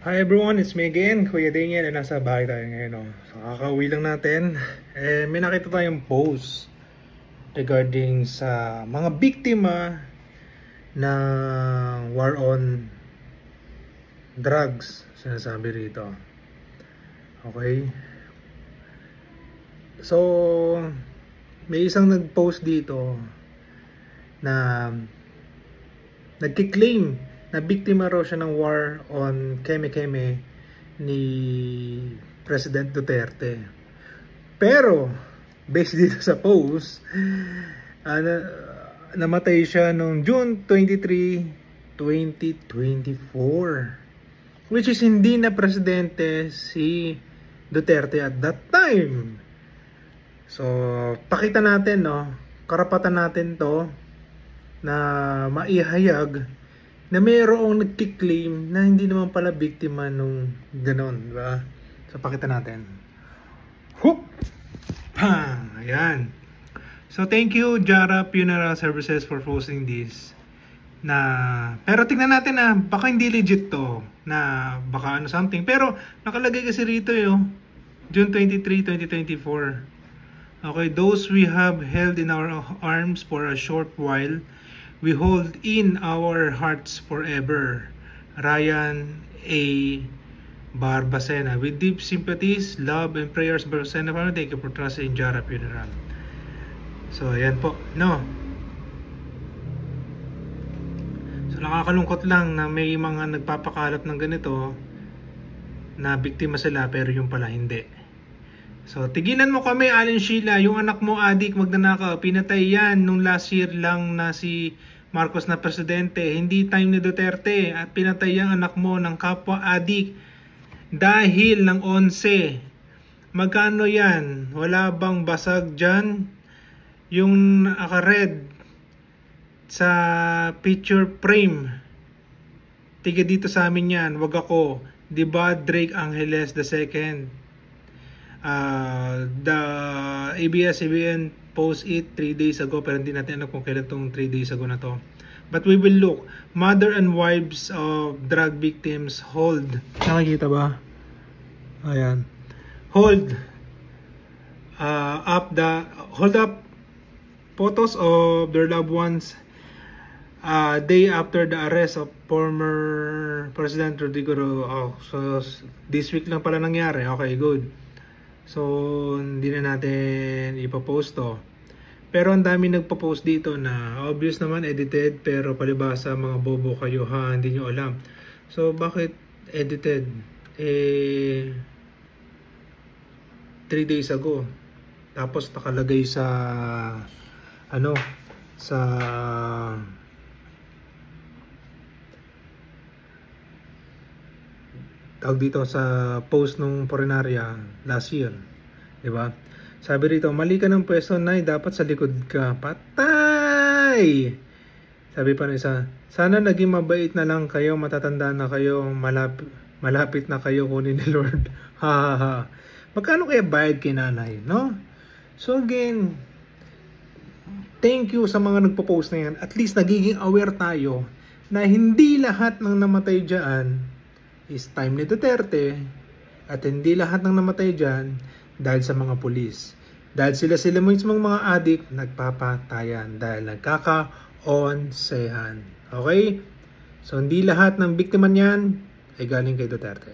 Hi everyone, it's me again, Kuya Daniel, na nasa bahay tayo ngayon. So, kakauwi lang natin. May nakita tayong post regarding sa mga biktima ng war on drugs, sinasabi rito. Okay? So, may isang nag-post dito na nagkiklaim na biktima raw siya ng war on Keme-Keme ni President Duterte. Pero, based dito sa post, namatay siya noong June 23, 2024. Which is hindi na presidente si Duterte at that time. So, pakita natin, karapatan natin to na maihayag na mayroong nagkiklaim na hindi naman pala biktima nung ganon, diba? So, pakita natin. Hoop! Pang! Ayan. So, thank you, Jara Funeral Services for posting this. Pero tingnan natin baka hindi legit to. Baka something. Pero, nakalagay kasi rito June 23, 2024. Okay, those we have held in our arms for a short while, we hold in our hearts forever. Ryan A. Barbacena. With deep sympathies, love, and prayers, Barbacena, thank you for trusting Jara Funeral. So, ayan po. So, nakakalungkot lang na may mga nagpapakalat ng ganito na biktima sila pero yung pala hindi. So, tigilan mo kami, Allen Sheila. Yung anak mo, adik, magnanakaw. Pinatay yan nung last year lang na si Marcos na presidente. Hindi time ni Duterte. At pinatay ang anak mo ng kapwa adik dahil ng 11. Magkano yan? Wala bang basag dyan? Yung naka-red sa picture frame. Tiga dito sa amin yan. Wag ako. Diba Drake Angeles II? The ABS-CBN post it 3 days ago, pero hindi natin alam kung kailan itong 3 days ago na to. But we will look. Mother and wives of drug victims hold. Nakikita ba? Ayan. Hold up photos of their loved ones day after the arrest of former President Rodrigo. So this week lang pala nangyari. Okay, good. So, hindi na natin ipapost to. Pero ang dami nagpa-post dito na obvious naman edited, pero palibasa mga bobo kayo hindi nyo alam. So, bakit edited? 3 days ago. Tapos nakalagay sa tawag dito sa post nung Porinaria last year, di ba? Sabi rito, mali ka ng pwesto, Nay, dapat sa likod ka. Patay! Sabi pa ng isa, sana naging mabait na lang kayo, matatanda na kayo, malapit na kayo kunin ni Lord. Ha ha ha. Magkano kaya bayad kay nanay, no? So again, thank you sa mga nagpo-post na yan. At least nagiging aware tayo na hindi lahat ng namatay dyan is time ni Duterte, at hindi lahat ng namatay dyan dahil sa mga pulis. Dahil sila mismong mga adik nagpapatayan dahil nagkaka-onsehan. Okay? So hindi lahat ng biktima niyan ay galing kay Duterte.